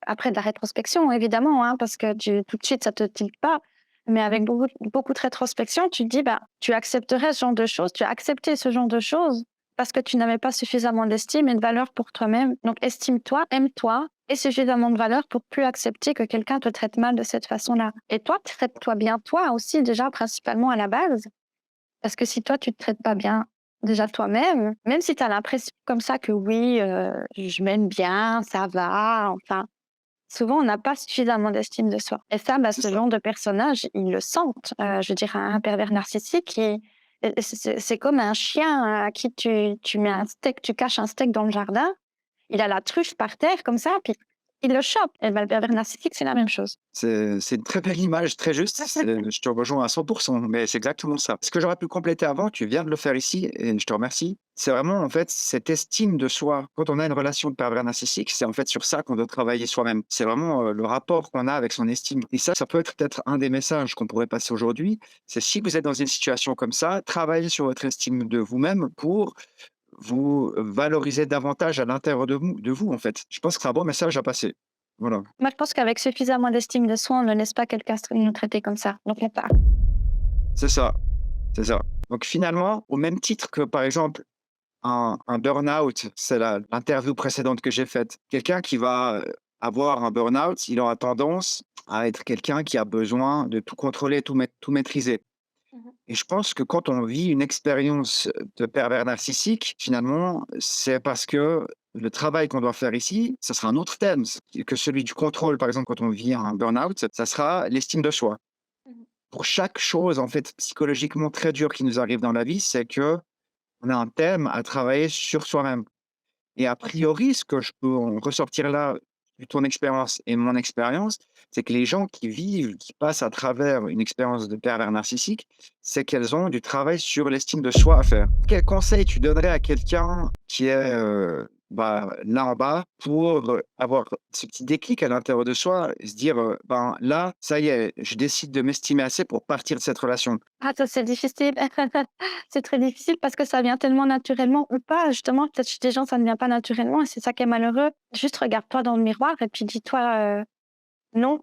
après de la rétrospection évidemment, hein, parce que tout de suite ça te tilte pas, mais avec beaucoup de rétrospection, tu te dis, bah, tu accepterais ce genre de choses, tu as accepté ce genre de choses parce que tu n'avais pas suffisamment d'estime et de valeur pour toi-même. Donc estime-toi, aime-toi et suffisamment de valeur pour plus accepter que quelqu'un te traite mal de cette façon-là. Et toi, traite-toi bien toi aussi déjà principalement à la base, parce que si toi tu te traites pas bien déjà toi-même, même si tu as l'impression comme ça que oui, je m'aime bien, ça va, enfin, souvent on n'a pas suffisamment d'estime de soi et ça, bah, C'est ce ça. genre de personnages, ils le sentent. Je veux dire un pervers narcissique c'est comme un chien à qui tu mets un steak, tu caches un steak dans le jardin, il a la truffe par terre comme ça, puis il le chope et bah, le pervers narcissique, c'est la même chose. C'est une très belle image, très juste. Je te rejoins à 100, mais c'est exactement ça. Ce que j'aurais pu compléter avant, tu viens de le faire ici et je te remercie. C'est vraiment, en fait, cette estime de soi. Quand on a une relation de pervers narcissique, c'est en fait sur ça qu'on doit travailler soi-même. C'est vraiment, le rapport qu'on a avec son estime et ça peut être peut-être un des messages qu'on pourrait passer aujourd'hui. C'est si vous êtes dans une situation comme ça, travaillez sur votre estime de vous-même pour vous valorisez davantage à l'intérieur de vous, en fait. Je pense que c'est un bon message à passer. Voilà, Moi, je pense qu'avec suffisamment d'estime de soi, on ne laisse pas quelqu'un nous traiter comme ça. Donc, on part. c'est ça, c'est ça. Donc finalement, au même titre que, par exemple, un burn-out, c'est l'interview précédente que j'ai faite. Quelqu'un qui va, avoir un burn-out, il aura tendance à être quelqu'un qui a besoin de tout contrôler, tout maîtriser. Mhm. Et je pense que quand on vit une expérience de pervers narcissique, finalement, c'est parce que le travail qu'on doit faire ici, ça sera un autre thème que celui du contrôle. Par exemple, quand on vit un burn-out, ça sera l'estime de soi. Mhm. Pour chaque chose, en fait, psychologiquement très dure qui nous arrive dans la vie, c'est que on a un thème à travailler sur soi-même. Et a priori, ce que je peux en ressortir là, de ton expérience et mon expérience, c'est que les gens qui vivent, qui passent à travers une expérience de pervers narcissique, c'est qu'elles ont du travail sur l'estime de soi à faire. Quel conseil tu donnerais à quelqu'un qui est, là en bas pour, avoir ce petit déclic à l'intérieur de soi et se dire, «Ben, là, ça y est, je décide de m'estimer assez pour partir de cette relation». Ah, ça, c'est difficile. C'est très difficile parce que ça vient tellement naturellement ou pas. Justement, peut-être chez des gens, ça ne vient pas naturellement et c'est ça qui est malheureux. Juste regarde-toi dans le miroir et puis dis-toi, non,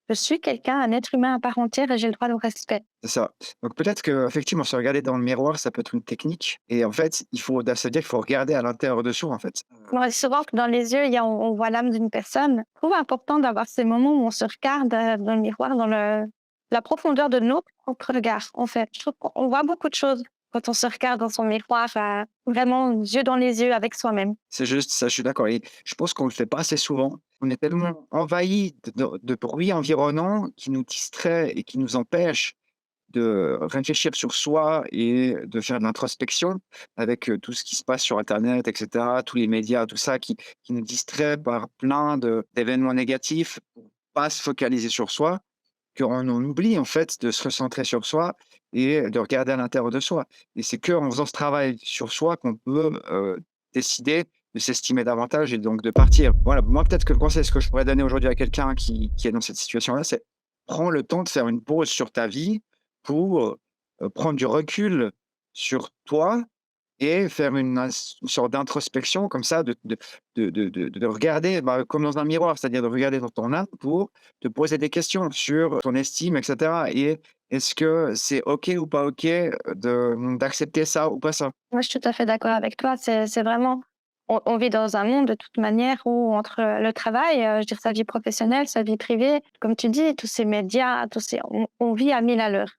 je suis quelqu'un, un être humain à part entière et j'ai le droit au respect. C'est ça. Donc peut-être qu'effectivement, se regarder dans le miroir, ça peut être une technique et en fait, ça veut dire qu'il faut regarder à l'intérieur de soi, en fait. On dit souvent que dans les yeux, on voit l'âme d'une personne. Je trouve important d'avoir ces moments où on se regarde dans le miroir, dans la profondeur de notre propre regard, en fait. Je trouve qu'on voit beaucoup de choses quand on se regarde dans son miroir, vraiment yeux dans les yeux avec soi-même. C'est juste ça, je suis d'accord et je pense qu'on le fait pas assez souvent. On est tellement envahi de bruits environnants qui nous distraient et qui nous empêchent de réfléchir sur soi et de faire de l'introspection avec, tout ce qui se passe sur internet et cetera, tous les médias, tout ça qui nous distrait par plein d'événements négatifs pour pas se focaliser sur soi. Qu'on en oublie en fait de se recentrer sur soi et de regarder à l'intérieur de soi et c'est qu'en faisant ce travail sur soi qu'on peut, décider de s'estimer davantage et donc de partir. Voilà, moi peut-être que le conseil, ce que je pourrais donner aujourd'hui à quelqu'un qui est dans cette situation-là, c'est prends le temps de faire une pause sur ta vie pour, prendre du recul sur toi et faire une sorte d'introspection comme ça, de regarder, comme dans un miroir, c'est-à-dire de regarder dans ton âme pour te poser des questions sur ton estime et cetera et est-ce que c'est OK ou pas OK, d'accepter ça ou pas ça? Moi, je suis tout à fait d'accord avec toi. C'est vraiment on vit dans un monde de toute manière où entre le travail, je veux dire sa vie professionnelle, sa vie privée, comme tu dis, tous ces médias, on vit à 1000 à l'heure.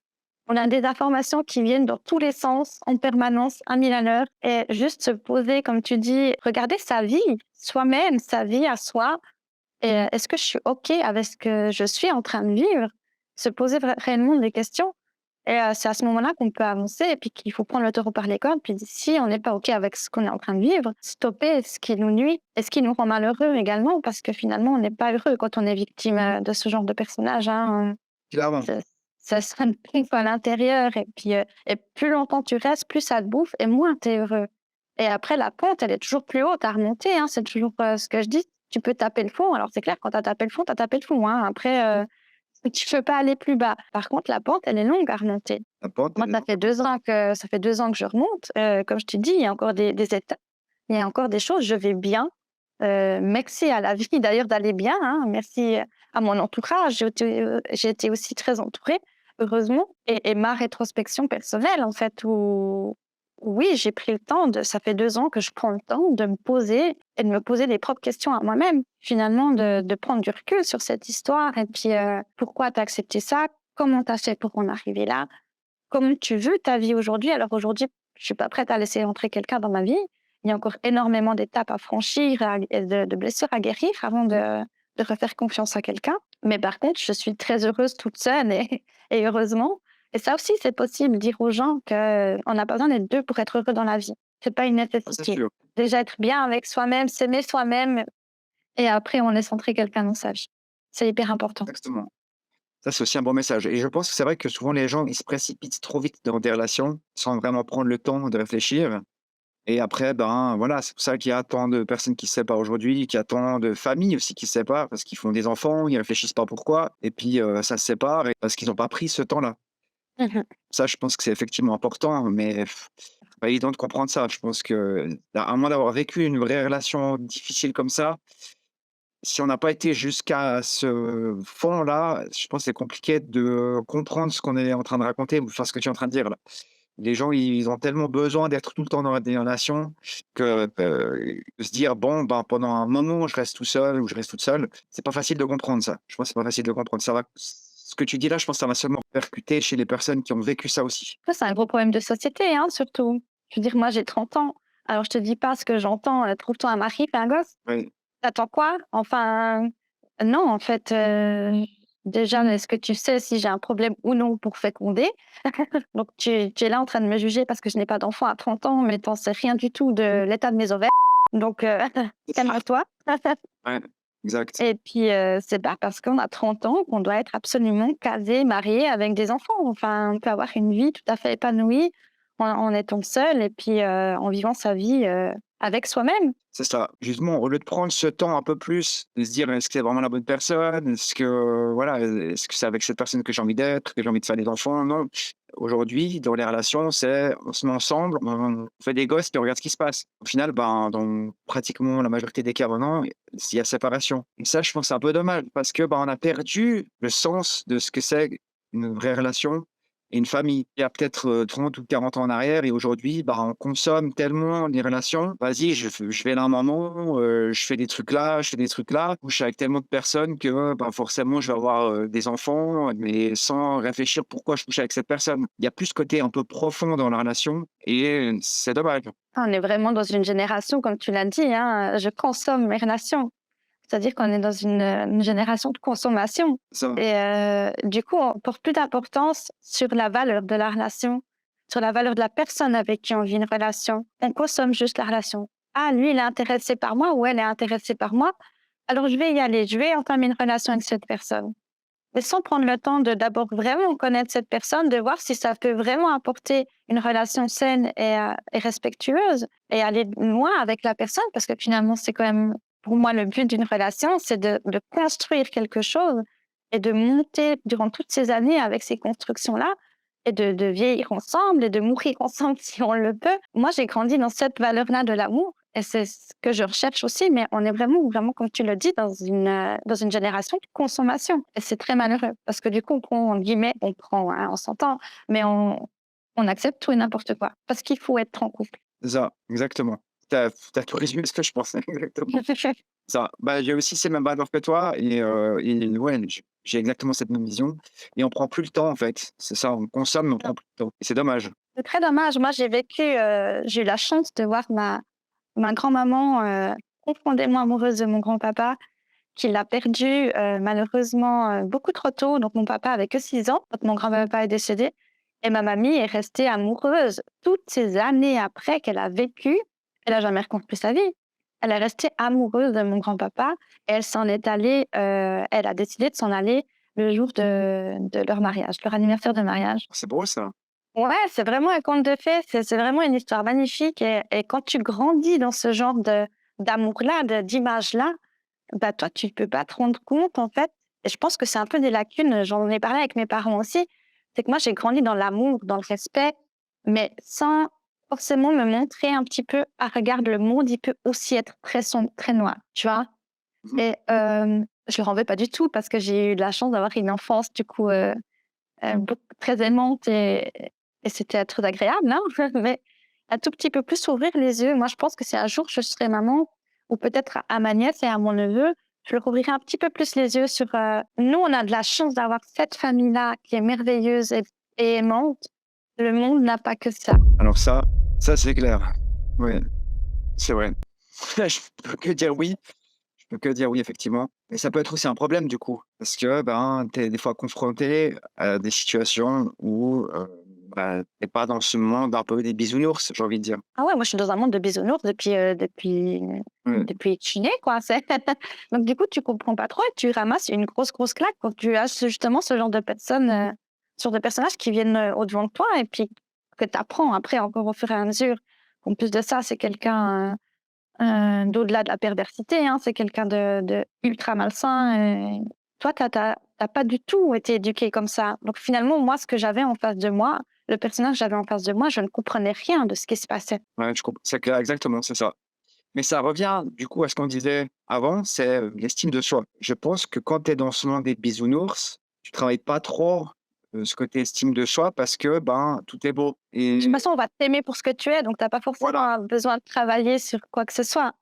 On a des informations qui viennent dans tous les sens, en permanence, à 1000 à l'heure et juste se poser, comme tu dis, regarder sa vie, soi-même, sa vie à soi et est-ce que je suis OK avec ce que je suis en train de vivre? Se poser réellement des questions et c'est à ce moment-là qu'on peut avancer et puis qu'il faut prendre le taureau par les cornes. Puis si on n'est pas OK avec ce qu'on est en train de vivre, stopper ce qui nous nuit et ce qui nous rend malheureux également parce que finalement, on n'est pas heureux quand on est victime, de ce genre de personnage, hein, Clairement, ça ça te pompe à l'intérieur et plus longtemps tu restes, plus ça te bouffe et moins tu es heureux et après la pente, elle est toujours plus haute à remonter, hein. C'est toujours, ce que je dis, tu peux taper le fond. Alors c'est clair, quand tu as tapé le fond, tu as tapé le fond, hein. Après, tu peux pas aller plus bas. Par contre, la pente, elle est longue à remonter. la pente Moi, elle est ça fait 2 ans que je remonte. Comme je te dis, il y a encore des étapes, il y a encore des choses, je vais bien. Merci à la vie d'ailleurs d'aller bien, hein. Merci à mon entourage. J'ai été aussi très entourée, heureusement et ma rétrospection personnelle, en fait, où oui, j'ai pris le temps ça fait 2 ans que je prends le temps de me poser et de me poser des propres questions à moi-même, finalement, de prendre du recul sur cette histoire et puis, pourquoi tu as accepté ça? Comment tu as fait pour en arriver là? Comment tu veux ta vie aujourd'hui? Alors aujourd'hui, je suis pas prête à laisser entrer quelqu'un dans ma vie. Il y a encore énormément d'étapes à franchir et de blessures à guérir avant de refaire confiance à quelqu'un. Mais par contre, je suis très heureuse toute seule et et heureusement et ça aussi, c'est possible, dire aux gens qu'on n'a pas besoin d'être 2 pour être heureux dans la vie. C'est pas une c'est nécessité. sûr, Déjà être bien avec soi-même, s'aimer soi-même et après on laisse entrer quelqu'un dans sa vie. C'est hyper important. exactement. Ça, c'est aussi un bon message et je pense que c'est vrai que souvent les gens, ils se précipitent trop vite dans des relations sans vraiment prendre le temps de réfléchir. Et après, ben, voilà, c'est pour ça qu'il y a tant de personnes qui se séparent aujourd'hui, qu'il y a tant de familles aussi qui se séparent parce qu'ils font des enfants, ils réfléchissent pas pourquoi et puis, ça se sépare et parce qu'ils ont pas pris ce temps-là. Mmh. Ça, je pense que c'est effectivement important, mais pas évident de comprendre ça. Je pense que, à moins d'avoir vécu une vraie relation difficile comme ça, si on n'a pas été jusqu'à ce fond-là, je pense que c'est compliqué de comprendre ce qu'on est en train de raconter ou enfin ce que tu es en train de dire là. Les gens, ils ont tellement besoin d'être tout le temps dans des relations que, de se dire: «Bon, ben, pendant un moment, je reste tout seul ou je reste toute seule», c'est pas facile de comprendre ça. Je pense que c'est pas facile de comprendre. Ça va ce que tu dis là, je pense que ça va seulement percuter chez les personnes qui ont vécu ça aussi. Ça, c'est un gros problème de société, hein, surtout. Je veux dire, moi, j'ai 30 ans. Alors, je te dis pas ce que j'entends, trouve-toi un mari, fais un gosse. Oui, T'attends quoi? Enfin, non, en fait, déjà, est-ce que tu sais si j'ai un problème ou non pour féconder? Donc tu es là en train de me juger parce que je n'ai pas d'enfant à 30 ans, mais tu en sais rien du tout de l'état de mes ovaires. Donc calme-toi. ouais, exact. Et puis, c'est pas parce qu'on a 30 ans qu'on doit être absolument casé, marié avec des enfants. Enfin, on peut avoir une vie tout à fait épanouie en étant seul et puis, en vivant sa vie, avec soi-même. C'est ça. Justement, au lieu de prendre ce temps un peu plus, de se dire: «Est-ce que c'est vraiment la bonne personne? Est-ce que voilà, est-ce que c'est avec cette personne que j'ai envie d'être, que j'ai envie de faire des enfants?» Non. Aujourd'hui, dans les relations, c'est on se met ensemble, on fait des gosses, puis on regarde ce qui se passe. Au final, ben, dans pratiquement la majorité des cas maintenant, il y a séparation. Et ça, je pense que c'est un peu dommage parce que, ben, on a perdu le sens de ce que c'est une vraie relation et une famille. Il y a peut-être, 30 ou 40 ans en arrière et aujourd'hui, bah, on consomme tellement les relations. Vas-y, je vais là un moment, je fais des trucs là, je fais des trucs là. Je suis avec tellement de personnes que, bah, forcément, je vais avoir, des enfants, mais sans réfléchir pourquoi je couche avec cette personne. Il y a plus ce côté un peu profond dans la relation et c'est dommage. On est vraiment dans une génération, comme tu l'as dit, hein, je consomme mes relations. C'est-à-dire qu'on est dans une génération de consommation Ça et du coup, on porte plus d'importance sur la valeur de la relation, sur la valeur de la personne avec qui on vit une relation. On consomme juste la relation. Ah, lui, il est intéressé par moi ou elle est intéressée par moi, alors je vais y aller, je vais entamer une relation avec cette personne. Mais sans prendre le temps de d'abord vraiment connaître cette personne, de voir si ça peut vraiment apporter une relation saine et respectueuse et aller loin avec la personne parce que finalement, c'est quand même, pour moi, le but d'une relation, c'est de construire quelque chose et de monter durant toutes ces années avec ces constructions-là et de vieillir ensemble et de mourir ensemble si on le peut. Moi, j'ai grandi dans cette valeur-là de l'amour et c'est ce que je recherche aussi, mais on est vraiment, vraiment, comme tu le dis, dans une génération de consommation. Et c'est très malheureux parce que du coup, on prend, entre guillemets, on prend, hein, on s'entend, mais on accepte tout et n'importe quoi parce qu'il faut être en couple. c'est ça, exactement. Tu as tout résumé ce que je pensais, exactement. Ça, bah, j'ai aussi ces mêmes valeurs que toi et ouais, j'ai exactement cette même vision et on prend plus le temps, en fait. C'est ça, on consomme, mais on prend plus le temps et c'est dommage. C'est très dommage. Moi, j'ai eu la chance de voir ma grand-maman profondément amoureuse de mon grand-papa, qui l'a perdu malheureusement beaucoup trop tôt. Donc, mon papa avait que 6 ans quand mon grand-papa est décédé. Et ma mamie est restée amoureuse toutes ces années après qu'elle a vécu. Elle n'a jamais reconstruit sa vie. Elle est restée amoureuse de mon grand-papa et elle s'en est allée, elle a décidé de s'en aller le jour de leur mariage, leur anniversaire de mariage. C'est beau ça. Ouais, c'est vraiment un conte de fées, c'est vraiment une histoire magnifique et quand tu grandis dans ce genre d'amour-là, d'images-là, bah, toi, tu peux pas te rendre compte, en fait et je pense que c'est un peu des lacunes, j'en ai parlé avec mes parents aussi, c'est que moi, j'ai grandi dans l'amour, dans le respect, mais sans forcément me montrer un petit peu: «Ah regarde, le monde, il peut aussi être très sombre, très noir», tu vois? Mmh. Et je leur en veux pas du tout parce que j'ai eu de la chance d'avoir une enfance du coup, beaucoup très aimante et c'était très agréable, hein, mais un tout petit peu plus ouvrir les yeux. Moi, je pense que si un jour je serai maman ou peut-être à ma nièce et à mon neveu, je leur ouvrirai un petit peu plus les yeux sur, nous, on a de la chance d'avoir cette famille-là qui est merveilleuse et aimante. Le monde n'a pas que ça. Alors ça c'est clair. Ouais, c'est vrai. Je peux que dire oui, je peux que dire oui effectivement et ça peut être aussi un problème du coup parce que, ben, tu es des fois confronté à des situations où, bah, tu es pas dans ce monde un peu des bisounours, j'ai envie de dire. Ah ouais, moi, je suis dans un monde de bisounours Ouais, depuis que je suis née, quoi. Donc du coup, tu comprends pas trop et tu ramasses une grosse, grosse claque quand tu as justement ce genre de personnes, ce genre de personnages qui viennent, au-devant de toi et puis que tu apprends après encore au fur et à mesure. En plus de ça, c'est quelqu'un, d'au-delà de la perversité, hein, c'est quelqu'un de ultra malsain et toi, tu as pas du tout été éduqué comme ça. Donc finalement, moi, ce que j'avais en face de moi, le personnage que j'avais en face de moi, je ne comprenais rien de ce qui se passait. Ouais, je comprends. C'est clair, exactement, c'est ça. Mais ça revient du coup à ce qu'on disait avant, c'est l'estime de soi. Je pense que quand tu es dans ce monde des bisounours, tu travailles pas trop ce côté estime de soi parce que ben tout est beau. De toute Et façon, on va t'aimer pour ce que tu es, donc tu as pas voilà, forcément besoin de travailler sur quoi que ce soit.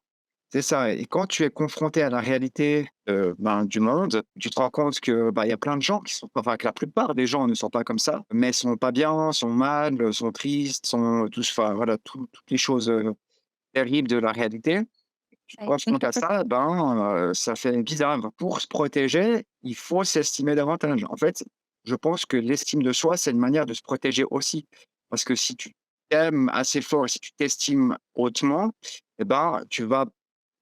c'est ça. Et quand tu es confronté à la réalité ben, du monde, tu te rends compte que ben, il y a plein de gens qui sont, enfin que la plupart des gens ne sont pas comme ça, mais sont pas bien, sont mal, sont tristes, sont tous, enfin voilà, toutes les choses terribles de la réalité. Tu te Oui. confrontes à ça, ben, ça fait bizarre. Pour se protéger, il faut s'estimer davantage. En fait, je pense que l'estime de soi, c'est une manière de se protéger aussi. Parce que si tu t'aimes assez fort, si tu t'estimes hautement, eh ben, tu vas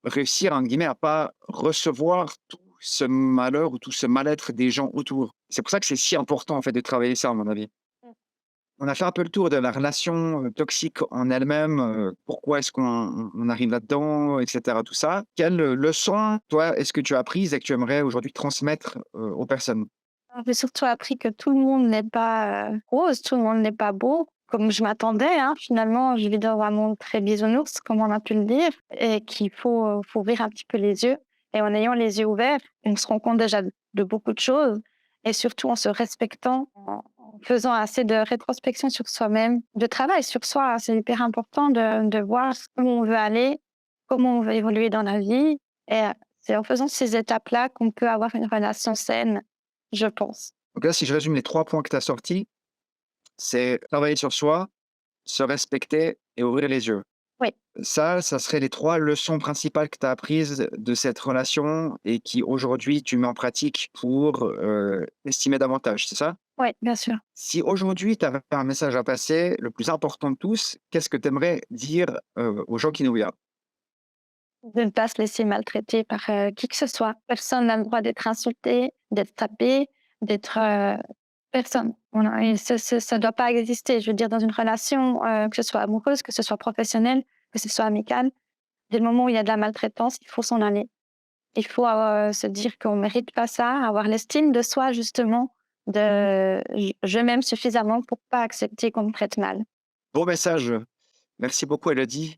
réussir, en guillemets, à pas recevoir tout ce malheur ou tout ce mal-être des gens autour. C'est pour ça que c'est si important, en fait, de travailler ça, à mon avis. On a fait un peu le tour de la relation, toxique en elle-même, pourquoi est-ce qu'on arrive là-dedans et cetera, tout ça. Quelle, leçon, toi, est-ce que tu as apprises et que tu aimerais aujourd'hui transmettre, aux personnes? J'ai surtout appris que tout le monde n'est pas, rose, tout le monde n'est pas beau, comme je m'attendais, hein. Finalement, je vis dans un monde très bisounours, comme on a pu le dire, et qu'il faut ouvrir un petit peu les yeux. Et en ayant les yeux ouverts, on se rend compte déjà de beaucoup de choses et surtout en se respectant, en faisant assez de rétrospection sur soi-même, de travail sur soi. C'est hyper important de voir où on veut aller, comment on veut évoluer dans la vie et c'est en faisant ces étapes-là qu'on peut avoir une relation saine, je pense. Donc là, si je résume les 3 points que tu as sortis, c'est travailler sur soi, se respecter et ouvrir les yeux. Oui, Ça serait les 3 leçons principales que tu as apprises de cette relation et qui aujourd'hui tu mets en pratique pour, t'estimer davantage, c'est ça? oui, bien sûr. Si aujourd'hui tu avais un message à passer, le plus important de tous, qu'est-ce que tu aimerais dire, aux gens qui nous regardent? De ne pas se laisser maltraiter par, qui que ce soit. Personne n'a le droit d'être insulté, d'être tapé, d'être, personne. On a et ça doit pas exister. Je veux dire dans une relation, que ce soit amoureuse, que ce soit professionnelle, que ce soit amicale, dès le moment où il y a de la maltraitance, il faut s'en aller. Il faut, se dire qu'on mérite pas ça, avoir l'estime de soi justement, de je m'aime suffisamment pour pas accepter qu'on me traite mal. Beau message, merci beaucoup Elodie.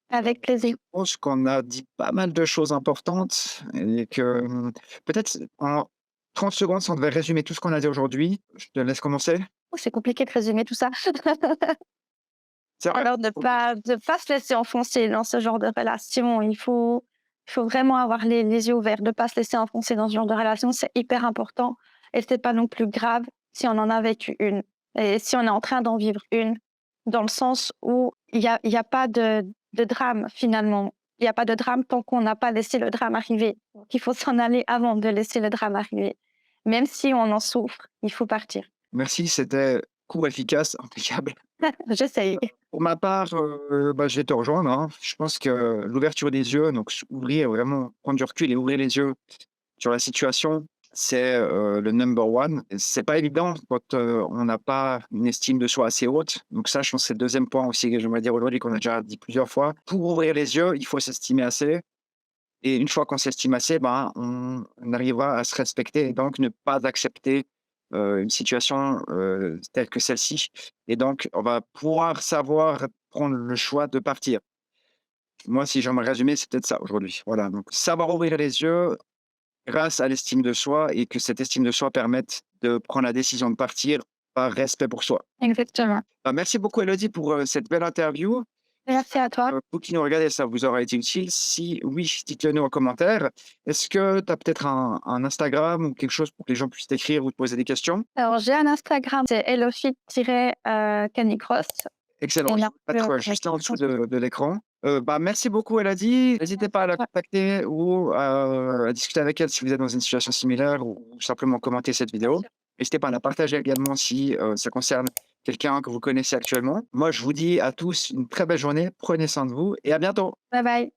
Avec plaisir. Je pense qu'on a dit pas mal de choses importantes et que, peut-être en 30 secondes, si on devait résumer tout ce qu'on a dit aujourd'hui, je te laisse commencer. Oh, c'est compliqué de résumer tout ça. C'est vrai? Alors de pas se laisser enfoncer dans ce genre de relation. Il faut vraiment avoir les yeux ouverts, de pas se laisser enfoncer dans ce genre de relation, c'est hyper important et c'est pas non plus grave si on en a vécu une et si on est en train d'en vivre une, dans le sens où il y a pas de drame finalement. Il y a pas de drame tant qu'on n'a pas laissé le drame arriver. Donc il faut s'en aller avant de laisser le drame arriver. Même si on en souffre, il faut partir. Merci, c'était court, efficace, impeccable. J'essaye. Pour ma part, bah, je vais te rejoindre, hein. Je pense que l'ouverture des yeux, donc ouvrir vraiment, prendre du recul et ouvrir les yeux sur la situation, c'est, le number one. Et c'est pas évident quand, on n'a pas une estime de soi assez haute. Donc ça, je pense que c'est le 2e point aussi que j'aimerais dire aujourd'hui, qu'on a déjà dit plusieurs fois. Pour ouvrir les yeux, il faut s'estimer assez et une fois qu'on s'estime assez, ben, on arrivera à se respecter et donc ne pas accepter, une situation, telle que celle-ci et donc on va pouvoir savoir prendre le choix de partir. Moi, si j'aimerais résumer, c'est peut-être ça aujourd'hui. Voilà, donc savoir ouvrir les yeux grâce à l'estime de soi et que cette estime de soi permette de prendre la décision de partir par respect pour soi. Exactement. Bah, merci beaucoup Elodie pour, cette belle interview. Merci à toi. Vous qui nous regardez, ça vous aura été utile. Si oui, dites-le nous en commentaire. Est-ce que tu as peut-être un Instagram ou quelque chose pour que les gens puissent t'écrire ou te poser des questions? Alors, j'ai un Instagram, c'est Elofit-canicross. Excellent, Et je là, vais le mettre, juste en dessous de l'écran. Bah, merci beaucoup Elodie. N'hésitez pas à la Ouais. contacter ou à discuter avec elle si vous êtes dans une situation similaire ou simplement commenter cette Bien vidéo. sûr. N'hésitez pas à la partager également si, ça concerne quelqu'un que vous connaissez actuellement. Moi, je vous dis à tous une très belle journée, prenez soin de vous et à bientôt. Bye bye.